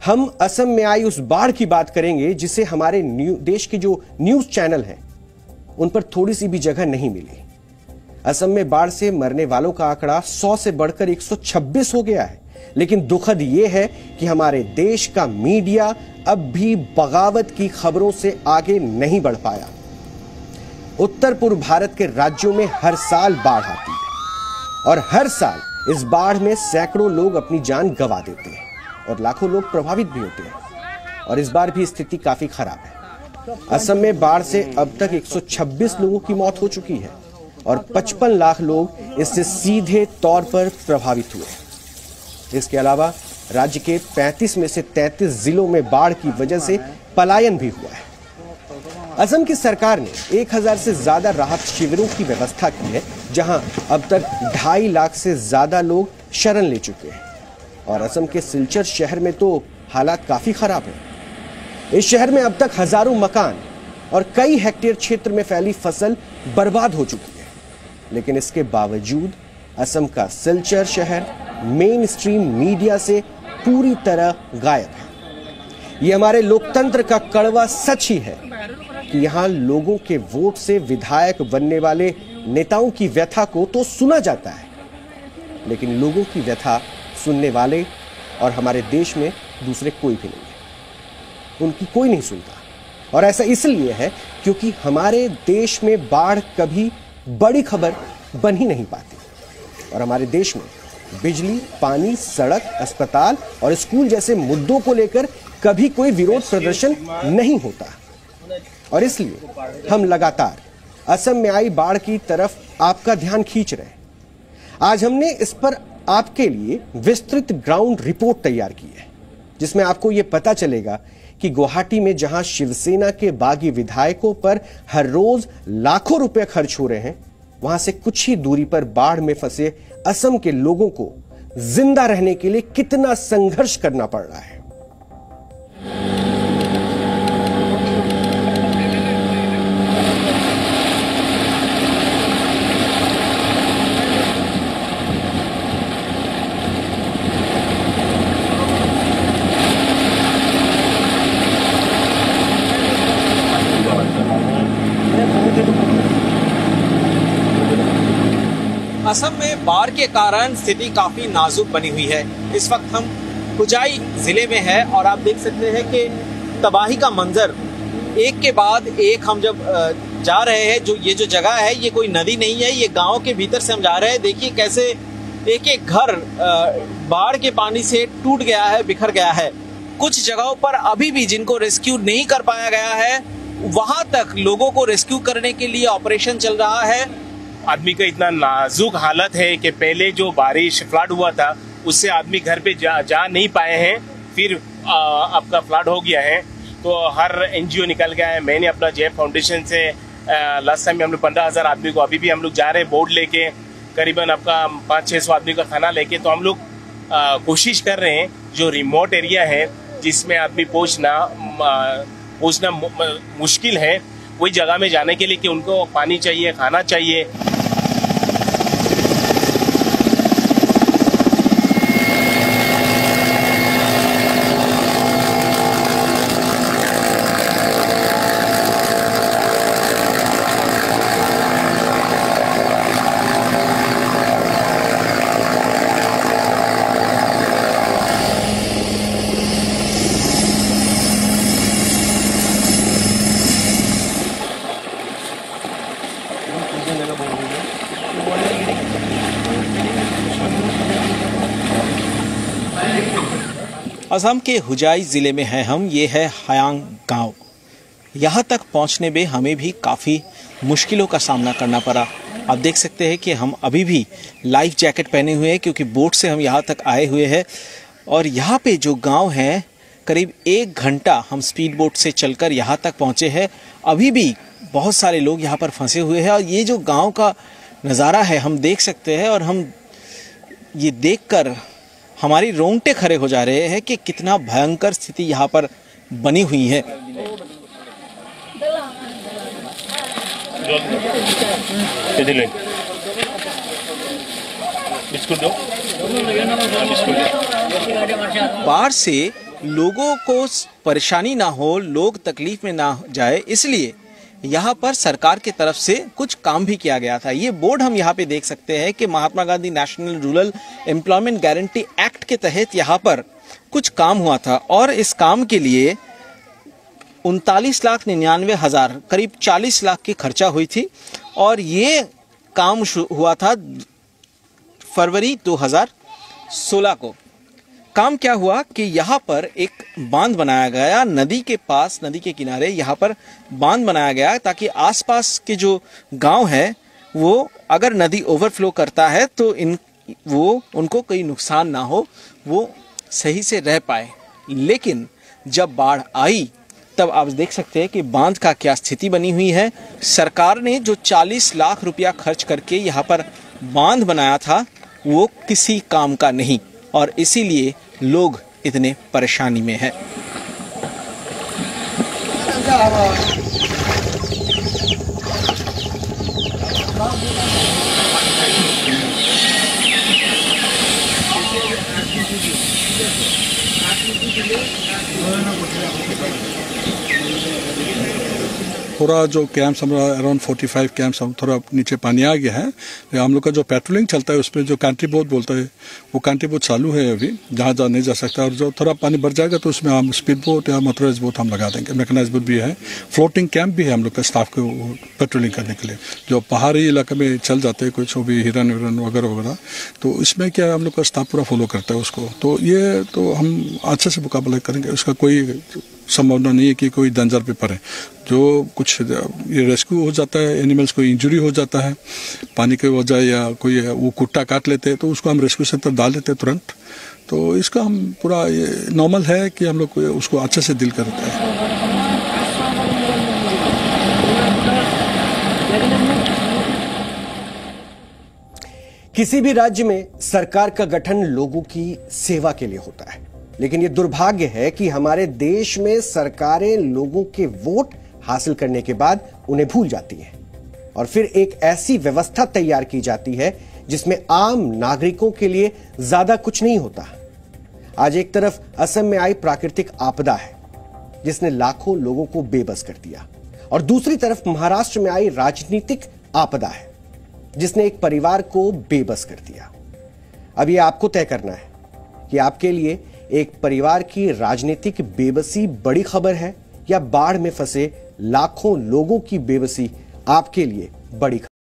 हम असम में आई उस बाढ़ की बात करेंगे जिसे हमारे देश के जो न्यूज चैनल हैं उन पर थोड़ी सी भी जगह नहीं मिली। असम में बाढ़ से मरने वालों का आंकड़ा 100 से बढ़कर 126 हो गया है, लेकिन दुखद यह है कि हमारे देश का मीडिया अब भी बगावत की खबरों से आगे नहीं बढ़ पाया। उत्तर पूर्व भारत के राज्यों में हर साल बाढ़ आती है और हर साल इस बाढ़ में सैकड़ों लोग अपनी जान गंवा देते हैं और लाखों लोग प्रभावित भी होते हैं। और इस बार भी स्थिति काफी खराब है। असम में बाढ़ से अब तक 126 लोगों की मौत हो चुकी है और 55 लाख लोग इससे सीधे तौर पर प्रभावित हुए। इसके अलावा राज्य के 35 में से 33 जिलों में बाढ़ की वजह से पलायन भी हुआ है। असम की सरकार ने 1000 से ज्यादा राहत शिविरों की व्यवस्था की है, जहां अब तक 2.5 लाख से ज्यादा लोग शरण ले चुके हैं। और असम के सिलचर शहर में तो हालात काफी खराब है। इस शहर में अब तक हजारों मकान और कई हेक्टेयर क्षेत्र में फैली फसल बर्बाद हो चुकी है, लेकिन इसके बावजूद असम का सिलचर शहर मेन स्ट्रीम मीडिया से पूरी तरह गायब है। यह हमारे लोकतंत्र का कड़वा सच ही है कि यहां लोगों के वोट से विधायक बनने वाले नेताओं की व्यथा को तो सुना जाता है, लेकिन लोगों की व्यथा सुनने वाले और हमारे देश में दूसरे कोई भी नहीं है। उनकी कोई नहीं सुनता। और ऐसा इसलिए है क्योंकि हमारे देश में बाढ़ कभी बड़ी खबर बन ही नहीं पाती और हमारे देश में बिजली, पानी, सड़क, अस्पताल और स्कूल जैसे मुद्दों को लेकर कभी कोई विरोध प्रदर्शन नहीं होता। और इसलिए हम लगातार असम में आई बाढ़ की तरफ आपका ध्यान खींच रहे हैं। आज हमने इस पर आपके लिए विस्तृत ग्राउंड रिपोर्ट तैयार की है, जिसमें आपको यह पता चलेगा कि गुवाहाटी में जहां शिवसेना के बागी विधायकों पर हर रोज लाखों रुपए खर्च हो रहे हैं, वहां से कुछ ही दूरी पर बाढ़ में फंसे असम के लोगों को जिंदा रहने के लिए कितना संघर्ष करना पड़ रहा है। असम में बाढ़ के कारण स्थिति काफी नाजुक बनी हुई है। इस वक्त हम हुजाई जिले में है और आप देख सकते हैं कि तबाही का मंजर एक के बाद एक। हम जब जा रहे हैं, ये जो जगह है ये कोई नदी नहीं है, ये गांव के भीतर से हम जा रहे हैं। देखिए कैसे एक एक घर बाढ़ के पानी से टूट गया है, बिखर गया है। कुछ जगहों पर अभी भी जिनको रेस्क्यू नहीं कर पाया गया है, वहां तक लोगों को रेस्क्यू करने के लिए ऑपरेशन चल रहा है। आदमी का इतना नाजुक हालत है कि पहले जो बारिश फ्लड हुआ था उससे आदमी घर पे जा नहीं पाए हैं, फिर आपका फ्लड हो गया है। तो हर एनजीओ निकल गया है। मैंने अपना जेएफ फाउंडेशन से लास्ट टाइम हम लोग 15,000 आदमी को, अभी भी हम लोग जा रहे हैं बोर्ड लेके, करीबन आपका 500-600 आदमी का खाना लेके। तो हम लोग कोशिश कर रहे हैं जो रिमोट एरिया है जिसमें आदमी पहुंचना मुश्किल है, वही जगह में जाने के लिए कि उनको पानी चाहिए, खाना चाहिए। असम के हुजाई जिले में हैं हम। ये है हयांग गांव। यहाँ तक पहुँचने में हमें भी काफ़ी मुश्किलों का सामना करना पड़ा। आप देख सकते हैं कि हम अभी भी लाइफ जैकेट पहने हुए हैं क्योंकि बोट से हम यहाँ तक आए हुए हैं। और यहाँ पे जो गांव है, करीब 1 घंटा हम स्पीड बोट से चलकर यहाँ तक पहुँचे हैं। अभी भी बहुत सारे लोग यहाँ पर फंसे हुए हैं और ये जो गाँव का नज़ारा है हम देख सकते हैं और हम ये देखकर हमारी रोंगटे खड़े हो जा रहे हैं कि कितना भयंकर स्थिति यहाँ पर बनी हुई है। बिस्कुट दो। बाढ़ से लोगों को परेशानी ना हो, लोग तकलीफ में ना जाए, इसलिए यहाँ पर सरकार की तरफ से कुछ काम भी किया गया था। ये बोर्ड हम यहाँ पे देख सकते हैं कि Mahatma Gandhi national rural employment guarantee act के तहत यहाँ पर कुछ काम हुआ था और इस काम के लिए 39,99,000 करीब 40 लाख की खर्चा हुई थी और ये काम हुआ था फरवरी 2016 को। काम क्या हुआ कि यहाँ पर एक बांध बनाया गया नदी के पास, नदी के किनारे यहाँ पर बांध बनाया गया ताकि आसपास के जो गांव है वो अगर नदी ओवरफ्लो करता है तो उनको कोई नुकसान ना हो, वो सही से रह पाए। लेकिन जब बाढ़ आई तब आप देख सकते हैं कि बांध का क्या स्थिति बनी हुई है। सरकार ने जो 40 लाख रुपया खर्च करके यहाँ पर बांध बनाया था वो किसी काम का नहीं और इसीलिए लोग इतने परेशानी में हैं। थोड़ा जो कैंप्स हमारा अराउंड 45 कैंप्स हम थोड़ा नीचे पानी आ गया है। हम लोग का जो पेट्रोलिंग चलता है उसमें जो कंट्री बोट बोलता है वो कंट्री बोट चालू है अभी, जहाँ जहाँ नहीं जा सकता। और जो थोड़ा पानी बढ़ जाएगा तो उसमें हम स्पीड बोट या मोटराइज बोट हम लगा देंगे। मैकेनाइज बोट भी है, फ्लोटिंग कैंप भी है हम लोग का स्टाफ को पेट्रोलिंग करने के लिए। जो पहाड़ी इलाके में चल जाते हैं कुछ भी हिरन विरन वगैरह वगैरह, तो इसमें क्या हम लोग का स्टाफ पूरा फॉलो करता है उसको। तो ये तो हम अच्छे से मुकाबला करेंगे, उसका कोई संभावना नहीं है कि कोई डेंजर पे पड़े। जो कुछ ये रेस्क्यू हो जाता है, एनिमल्स को इंजरी हो जाता है पानी के वजह या कोई वो कुत्ता काट लेते हैं तो उसको हम रेस्क्यू सेंटर डाल देते हैं तुरंत। तो इसका हम पूरा ये नॉर्मल है कि हम लोग उसको अच्छे से डील करते हैं। किसी भी राज्य में सरकार का गठन लोगों की सेवा के लिए होता है, लेकिन यह दुर्भाग्य है कि हमारे देश में सरकारें लोगों के वोट हासिल करने के बाद उन्हें भूल जाती हैं और फिर एक ऐसी व्यवस्था तैयार की जाती है जिसमें आम नागरिकों के लिए ज्यादा कुछ नहीं होता। आज एक तरफ असम में आई प्राकृतिक आपदा है जिसने लाखों लोगों को बेबस कर दिया और दूसरी तरफ महाराष्ट्र में आई राजनीतिक आपदा है जिसने एक परिवार को बेबस कर दिया। अब यह आपको तय करना है कि आपके लिए एक परिवार की राजनीतिक बेबसी बड़ी खबर है या बाढ़ में फंसे लाखों लोगों की बेबसी आपके लिए बड़ी खबर।